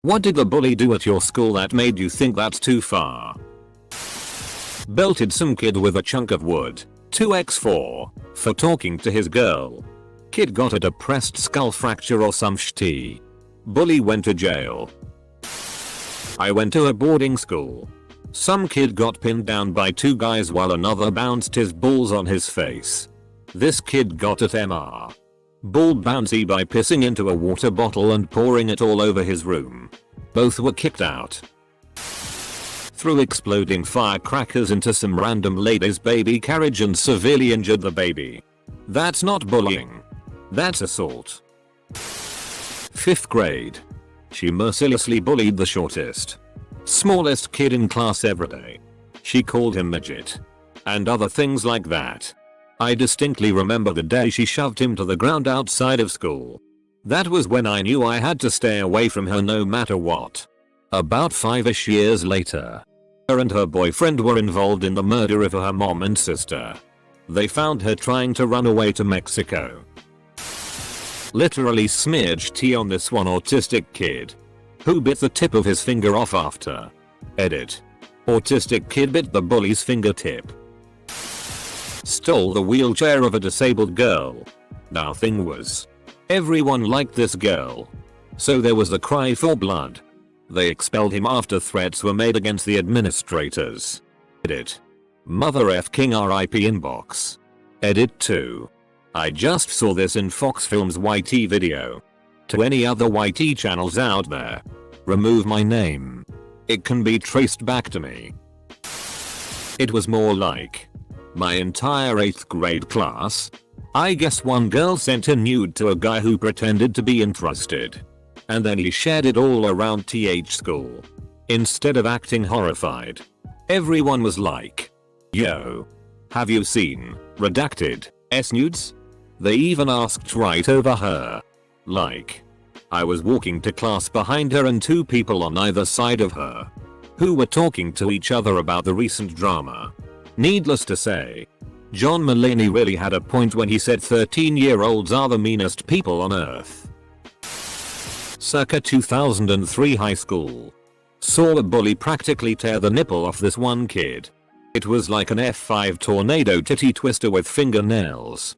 What did the bully do at your school that made you think that's too far? Belted some kid with a chunk of wood. 2x4 for talking to his girl. Kid got a depressed skull fracture or some shitty. Bully went to jail. I went to a boarding school. Some kid got pinned down by 2 guys while another bounced his balls on his face. This kid got at MR. Ball bouncy by pissing into a water bottle and pouring it all over his room. Both were kicked out. Threw exploding firecrackers into some random lady's baby carriage and severely injured the baby. That's not bullying. That's assault. 5th grade. She mercilessly bullied the smallest kid in class every day. She called him midget. And other things like that. I distinctly remember the day she shoved him to the ground outside of school. That was when I knew I had to stay away from her no matter what. About 5ish years later, her and her boyfriend were involved in the murder of her mom and sister. They found her trying to run away to Mexico. Literally smidged tea on this one autistic kid who bit the tip of his finger off after. Edit. Autistic kid bit the bully's fingertip. Stole the wheelchair of a disabled girl. Now thing was, everyone liked this girl. So there was the cry for blood. They expelled him after threats were made against the administrators. Edit. Mother F King RIP inbox. Edit 2. I just saw this in Fox Films YT video. To any other YT channels out there, remove my name. It can be traced back to me. It was more like my entire 8th grade class. I guess one girl sent a nude to a guy who pretended to be interested. And then he shared it all around TH school. Instead of acting horrified, everyone was like, yo, have you seen redacted S nudes? They even asked right over her. Like, I was walking to class behind her and 2 people on either side of her who were talking to each other about the recent drama. Needless to say, John Mulaney really had a point when he said 13-year-olds are the meanest people on earth. Circa 2003 high school. Saw a bully practically tear the nipple off this one kid. It was like an F5 tornado titty twister with fingernails.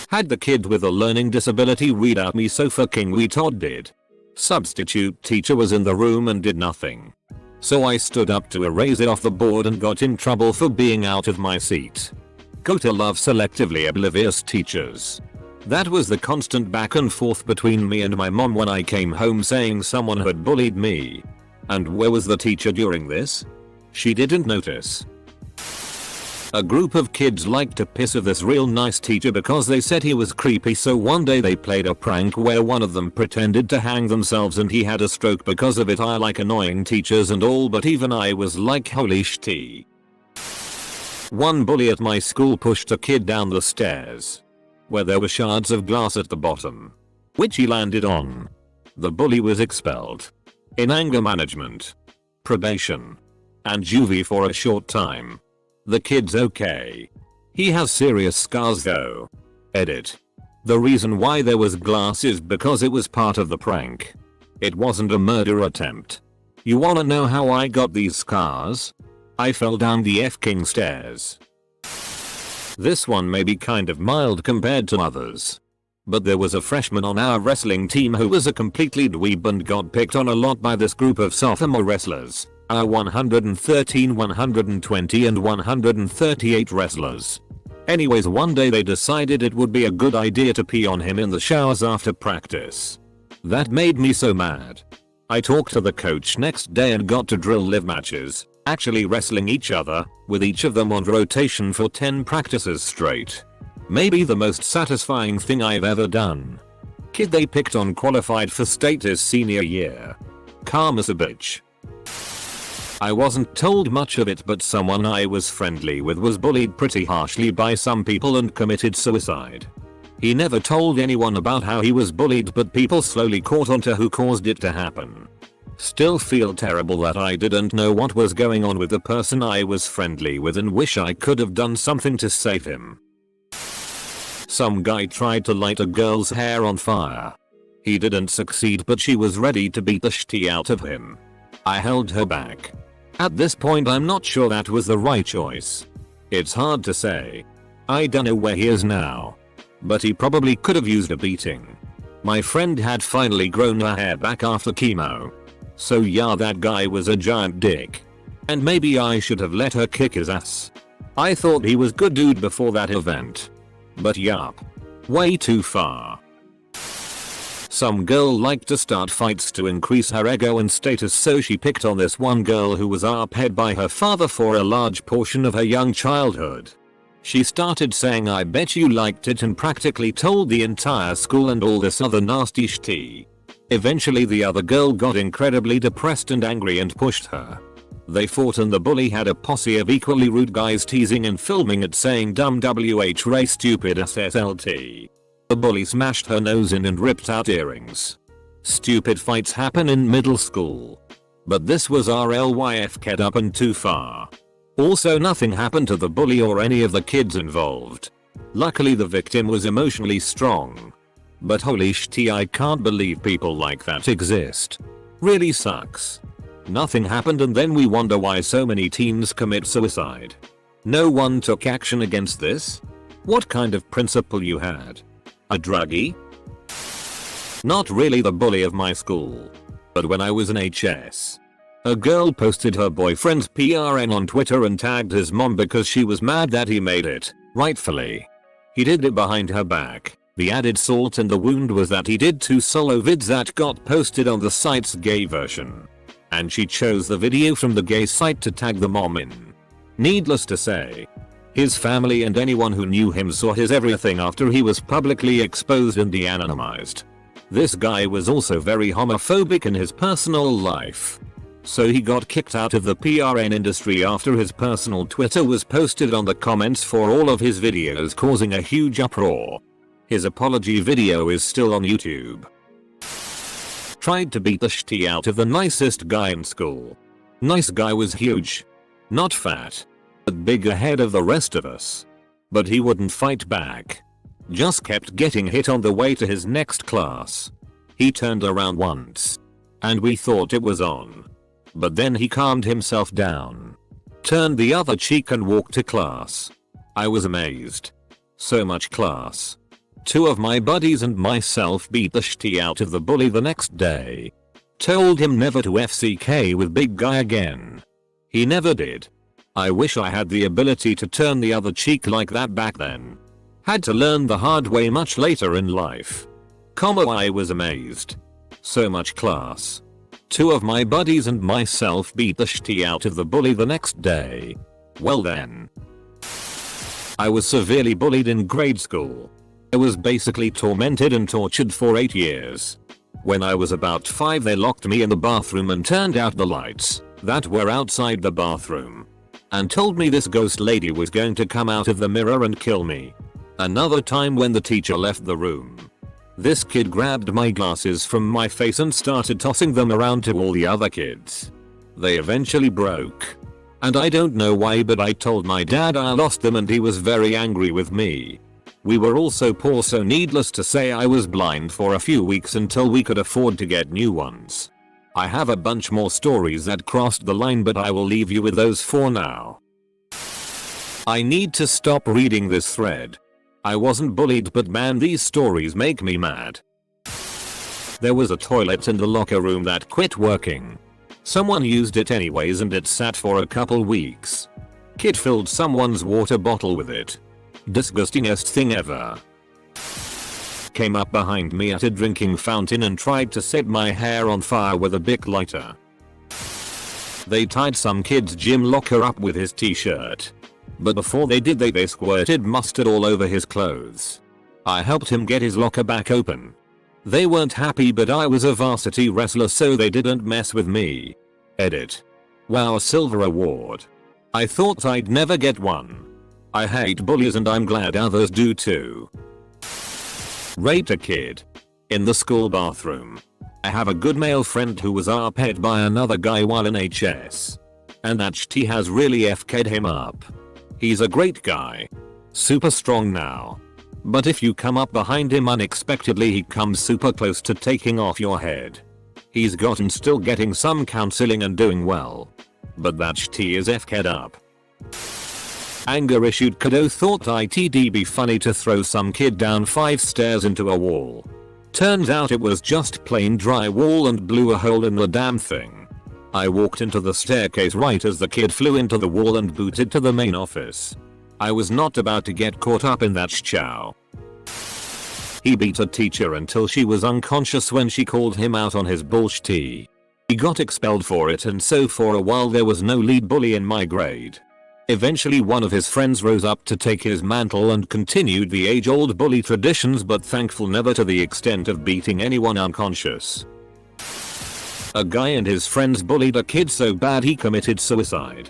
Had the kid with a learning disability read out me so fucking retarded. Substitute teacher was in the room and did nothing. So I stood up to erase it off the board and got in trouble for being out of my seat. Go to love selectively oblivious teachers. That was the constant back and forth between me and my mom when I came home saying someone had bullied me. And where was the teacher during this? She didn't notice. A group of kids liked to piss of this real nice teacher because they said he was creepy, so one day they played a prank where one of them pretended to hang themselves and he had a stroke because of it. I like annoying teachers and all, but even I was like, holy shit. One bully at my school pushed a kid down the stairs where there were shards of glass at the bottom, which he landed on. The bully was expelled. In anger management, probation, and juvie for a short time. The kid's okay. He has serious scars though. Edit. The reason why there was glass is because it was part of the prank. It wasn't a murder attempt. You wanna know how I got these scars? I fell down the F-King stairs. This one may be kind of mild compared to others. But there was a freshman on our wrestling team who was a completely dweeb and got picked on a lot by this group of sophomore wrestlers. Our 113, 120 and 138 wrestlers. Anyways, one day they decided it would be a good idea to pee on him in the showers after practice. That made me so mad. I talked to the coach next day and got to drill live matches, actually wrestling each other, with each of them on rotation for 10 practices straight. Maybe the most satisfying thing I've ever done. Kid they picked on qualified for state his senior year. Calm as a bitch. I wasn't told much of it, but someone I was friendly with was bullied pretty harshly by some people and committed suicide. He never told anyone about how he was bullied, but people slowly caught on to who caused it to happen. Still feel terrible that I didn't know what was going on with the person I was friendly with and wish I could have done something to save him. Some guy tried to light a girl's hair on fire. He didn't succeed, but she was ready to beat the shit out of him. I held her back. At this point I'm not sure that was the right choice. It's hard to say. I don't know where he is now. But he probably could have used a beating. My friend had finally grown her hair back after chemo. So yeah, that guy was a giant dick. And maybe I should have let her kick his ass. I thought he was good dude before that event. But yup. Way too far. Some girl liked to start fights to increase her ego and status, so she picked on this one girl who was arped by her father for a large portion of her young childhood. She started saying I bet you liked it and practically told the entire school and all this other nasty shit. Eventually the other girl got incredibly depressed and angry and pushed her. They fought and the bully had a posse of equally rude guys teasing and filming it saying dumb wh ray stupid SSLT. The bully smashed her nose in and ripped out earrings. Stupid fights happen in middle school. But this was RLYFK'd up and too far. Also nothing happened to the bully or any of the kids involved. Luckily the victim was emotionally strong. But holy shit, I can't believe people like that exist. Really sucks. Nothing happened and then we wonder why so many teens commit suicide. No one took action against this? What kind of principal you had? A druggie? Not really the bully of my school. But when I was in HS. A girl posted her boyfriend's PRN on Twitter and tagged his mom because she was mad that he made it, rightfully. He did it behind her back. The added salt in the wound was that he did 2 solo vids that got posted on the site's gay version. And she chose the video from the gay site to tag the mom in. Needless to say, his family and anyone who knew him saw his everything after he was publicly exposed and de-anonymized. This guy was also very homophobic in his personal life. So he got kicked out of the PRN industry after his personal Twitter was posted on the comments for all of his videos, causing a huge uproar. His apology video is still on YouTube. Tried to beat the shit out of the nicest guy in school. Nice guy was huge. Not fat. But big ahead of the rest of us. But he wouldn't fight back. Just kept getting hit on the way to his next class. He turned around once. And we thought it was on. But then he calmed himself down. Turned the other cheek and walked to class. I was amazed. So much class. 2 of my buddies and myself beat the shit out of the bully the next day. Told him never to FCK with big guy again. He never did. I wish I had the ability to turn the other cheek like that back then. Had to learn the hard way much later in life. I was amazed. So much class. 2 of my buddies and myself beat the shit out of the bully the next day. Well then. I was severely bullied in grade school. I was basically tormented and tortured for 8 years. When I was about 5 they locked me in the bathroom and turned out the lights that were outside the bathroom. And told me this ghost lady was going to come out of the mirror and kill me. Another time when the teacher left the room. This kid grabbed my glasses from my face and started tossing them around to all the other kids. They eventually broke. And I don't know why, but I told my dad I lost them and he was very angry with me. We were all so poor, so needless to say I was blind for a few weeks until we could afford to get new ones. I have a bunch more stories that crossed the line, but I will leave you with those for now. I need to stop reading this thread. I wasn't bullied, but man, these stories make me mad. There was a toilet in the locker room that quit working. Someone used it anyways and it sat for a couple weeks. Kid filled someone's water bottle with it. Disgustingest thing ever. Came up behind me at a drinking fountain and tried to set my hair on fire with a Bic lighter. They tied some kid's gym locker up with his t-shirt. But before they did they squirted mustard all over his clothes. I helped him get his locker back open. They weren't happy, but I was a varsity wrestler so they didn't mess with me. Edit. Wow, silver award. I thought I'd never get one. I hate bullies and I'm glad others do too. Raped a kid. In the school bathroom. I have a good male friend who was arped by another guy while in HS. And that shit has really FK'd him up. He's a great guy. Super strong now. But if you come up behind him unexpectedly, he comes super close to taking off your head. He's gotten still getting some counseling and doing well. But that shit is f-ked up. Anger issued kiddo thought it'd be funny to throw some kid down 5 stairs into a wall. Turns out it was just plain drywall and blew a hole in the damn thing. I walked into the staircase right as the kid flew into the wall and booted to the main office. I was not about to get caught up in that chow. He beat a teacher until she was unconscious when she called him out on his bullshit. He got expelled for it, and so for a while there was no lead bully in my grade. Eventually one of his friends rose up to take his mantle and continued the age-old bully traditions, but thankful never to the extent of beating anyone unconscious. A guy and his friends bullied a kid so bad he committed suicide.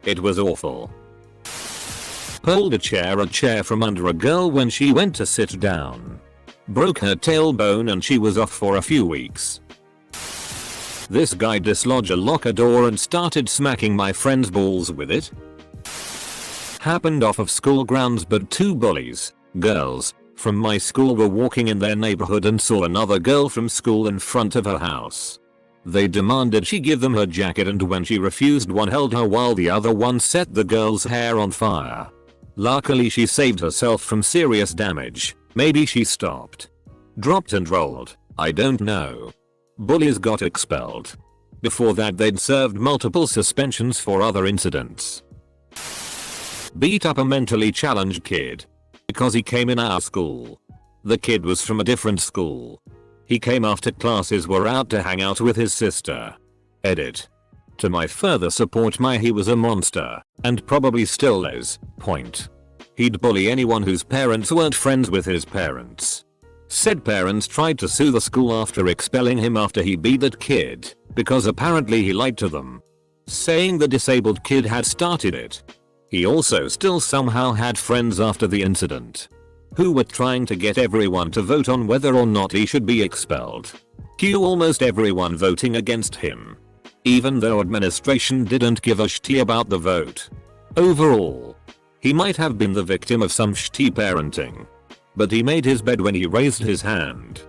It was awful. Pulled a chair from under a girl when she went to sit down. Broke her tailbone and she was off for a few weeks. This guy dislodged a locker door and started smacking my friend's balls with it. Happened off of school grounds, but 2 bullies, girls, from my school were walking in their neighborhood and saw another girl from school in front of her house. They demanded she give them her jacket, and when she refused, one held her while the other one set the girl's hair on fire. Luckily she saved herself from serious damage. Maybe she stopped, dropped and rolled, I don't know. Bullies got expelled. Before that they'd served multiple suspensions for other incidents. Beat up a mentally challenged kid because he came in our school. The kid was from a different school. He came after classes were out to hang out with his sister. Edit. To my further support, he was a monster, and probably still is. Point. He'd bully anyone whose parents weren't friends with his parents. Said parents tried to sue the school after expelling him after he beat that kid, because apparently he lied to them, saying the disabled kid had started it. He also still somehow had friends after the incident who were trying to get everyone to vote on whether or not he should be expelled. Cue almost everyone voting against him, even though administration didn't give a shit about the vote. Overall, he might have been the victim of some shitty parenting, but he made his bed when he raised his hand.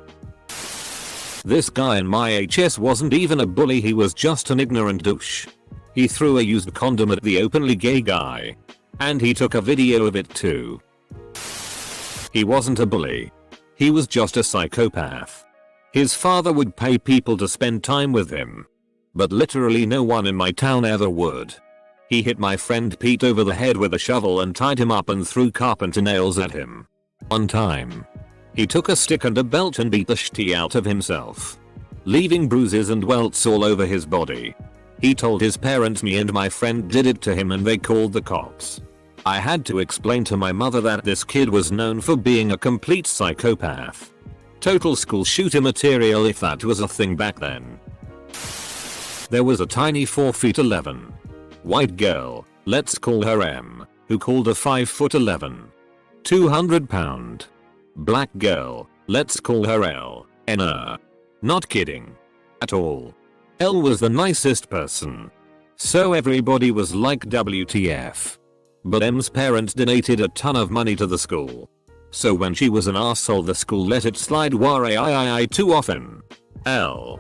This guy in my HS wasn't even a bully, he was just an ignorant douche. He threw a used condom at the openly gay guy, and he took a video of it too. He wasn't a bully. He was just a psychopath. His father would pay people to spend time with him, but literally no one in my town ever would. He hit my friend Pete over the head with a shovel and tied him up and threw carpenter nails at him. One time, he took a stick and a belt and beat the shit out of himself, leaving bruises and welts all over his body. He told his parents me and my friend did it to him, and they called the cops. I had to explain to my mother that this kid was known for being a complete psychopath. Total school shooter material if that was a thing back then. There was a tiny 4'11" white girl, let's call her M, who called a 5'11", 200-pound black girl, let's call her L, not kidding. At all. L was the nicest person. So everybody was like WTF. But M's parents donated a ton of money to the school. So when she was an arsehole, the school let it slide I too often. L,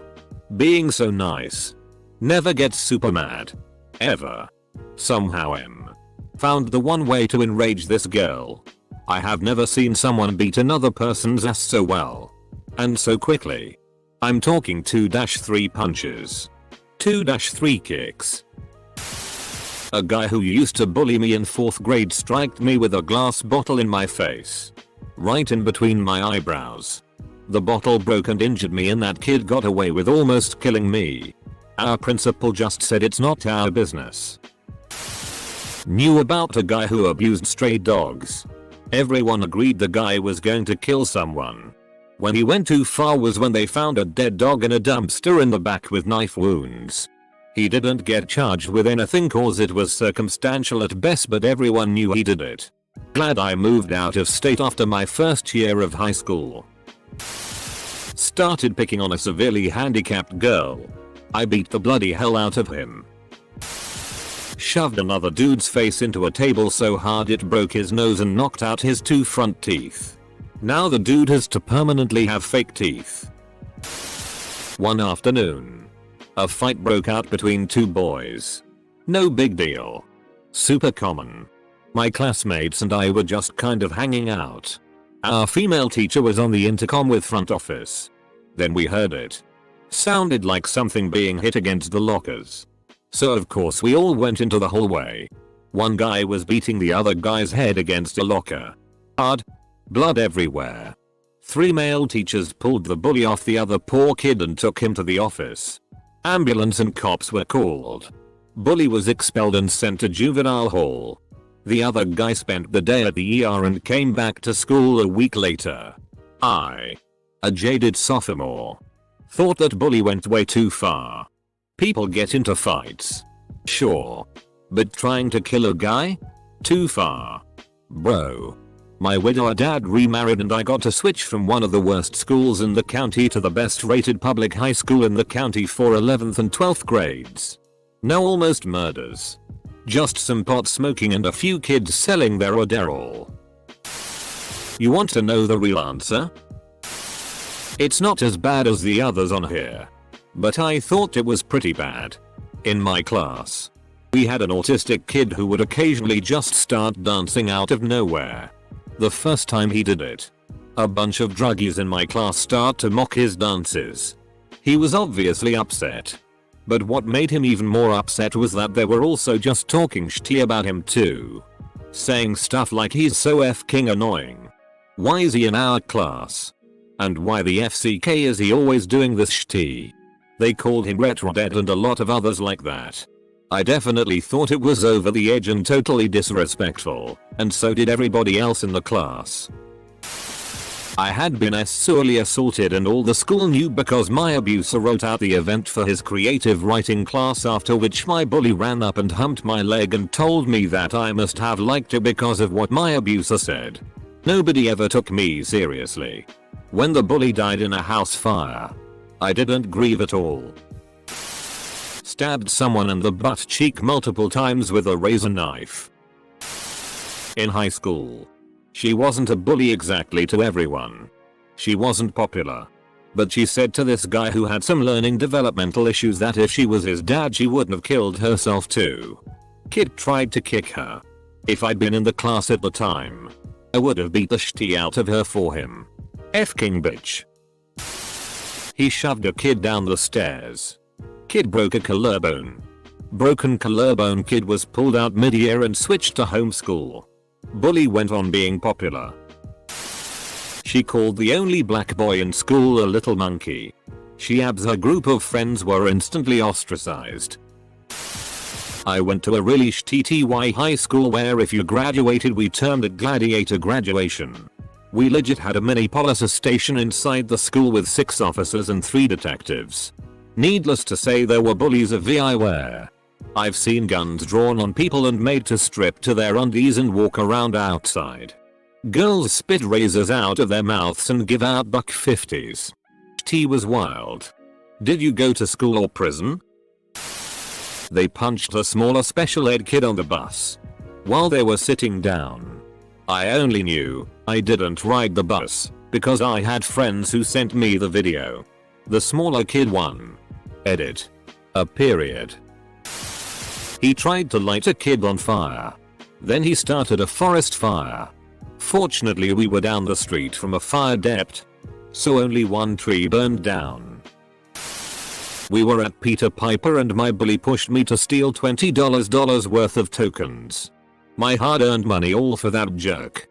being so nice, never gets super mad. Ever. Somehow M found the one way to enrage this girl. I have never seen someone beat another person's ass so well. And so quickly. I'm talking 2-3 punches. 2-3 kicks. A guy who used to bully me in 4th grade striked me with a glass bottle in my face, right in between my eyebrows. The bottle broke and injured me, and that kid got away with almost killing me. Our principal just said it's not our business. Knew about a guy who abused stray dogs. Everyone agreed the guy was going to kill someone. When he went too far was when they found a dead dog in a dumpster in the back with knife wounds. He didn't get charged with anything cause it was circumstantial at best, but everyone knew he did it. Glad I moved out of state after my first year of high school. Started picking on a severely handicapped girl. I beat the bloody hell out of him. Shoved another dude's face into a table so hard it broke his nose and knocked out his 2 front teeth. Now the dude has to permanently have fake teeth. One afternoon, a fight broke out between two boys. No big deal. Super common. My classmates and I were just kind of hanging out. Our female teacher was on the intercom with front office. Then we heard it. Sounded like something being hit against the lockers. So of course we all went into the hallway. One guy was beating the other guy's head against a locker. Hard. Blood everywhere. 3 male teachers pulled the bully off the other poor kid and took him to the office. Ambulance and cops were called. Bully was expelled and sent to juvenile hall. The other guy spent the day at the ER and came back to school a week later. I, a jaded sophomore, thought that bully went way too far. People get into fights. Sure. But trying to kill a guy? Too far. Bro. My widower dad remarried and I got to switch from one of the worst schools in the county to the best rated public high school in the county for 11th and 12th grades. No almost murders. Just some pot smoking and a few kids selling their Adderall. You want to know the real answer? It's not as bad as the others on here. But I thought it was pretty bad. In my class, we had an autistic kid who would occasionally just start dancing out of nowhere. The first time he did it, a bunch of druggies in my class start to mock his dances. He was obviously upset. But what made him even more upset was that they were also just talking shitty about him too. Saying stuff like he's so f***ing annoying. Why is he in our class? And why the FCK is he always doing this shitty? They called him retarded and a lot of others like that. I definitely thought it was over the edge and totally disrespectful, and so did everybody else in the class. I had been sexually assaulted and all the school knew because my abuser wrote out the event for his creative writing class, after which my bully ran up and humped my leg and told me that I must have liked it because of what my abuser said. Nobody ever took me seriously. When the bully died in a house fire, I didn't grieve at all. Stabbed someone in the butt cheek multiple times with a razor knife. In high school, she wasn't a bully exactly to everyone. She wasn't popular. But she said to this guy who had some learning developmental issues that if she was his dad she wouldn't have killed herself too. Kid tried to kick her. If I'd been in the class at the time, I would have beat the shitty out of her for him. F-king bitch. He shoved a kid down the stairs. Kid broke a collarbone. Broken collarbone kid was pulled out mid-year and switched to homeschool. Bully went on being popular. She called the only black boy in school a little monkey. She abs her group of friends were instantly ostracized. I went to a really shitty high school where if you graduated we termed it gladiator graduation. We legit had a mini police station inside the school with 6 officers and 3 detectives. Needless to say there were bullies everywhere. I've seen guns drawn on people and made to strip to their undies and walk around outside. Girls spit razors out of their mouths and give out $50s. Tea was wild. Did you go to school or prison? They punched a smaller special ed kid on the bus while they were sitting down. I only knew I didn't ride the bus because I had friends who sent me the video. The smaller kid won. Edit. A period. He tried to light a kid on fire. Then he started a forest fire. Fortunately we were down the street from a fire depth, so only one tree burned down. We were at Peter Piper and my bully pushed me to steal $20 worth of tokens. My hard-earned money all for that jerk.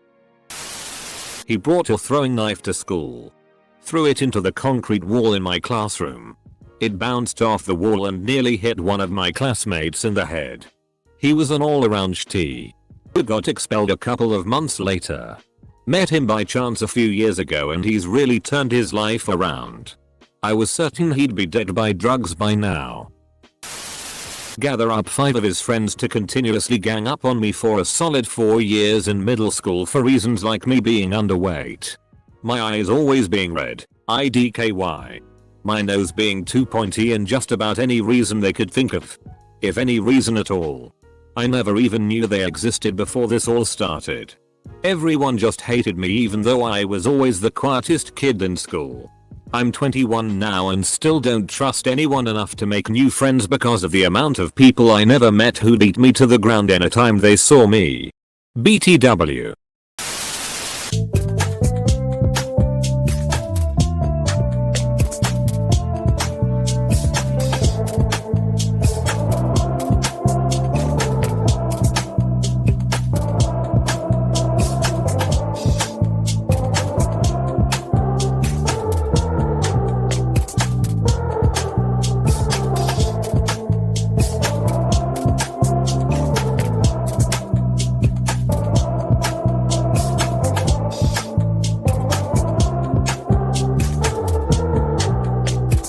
He brought a throwing knife to school. Threw it into the concrete wall in my classroom. It bounced off the wall and nearly hit one of my classmates in the head. He was an all-around shitty who got expelled a couple of months later. Met him by chance a few years ago and he's really turned his life around. I was certain he'd be dead by drugs by now. Gather up 5 of his friends to continuously gang up on me for a solid 4 years in middle school for reasons like me being underweight, my eyes always being red, IDKY, my nose being too pointy, and just about any reason they could think of. If any reason at all. I never even knew they existed before this all started. Everyone just hated me even though I was always the quietest kid in school. I'm 21 now and still don't trust anyone enough to make new friends because of the amount of people I never met who beat me to the ground anytime they saw me. BTW.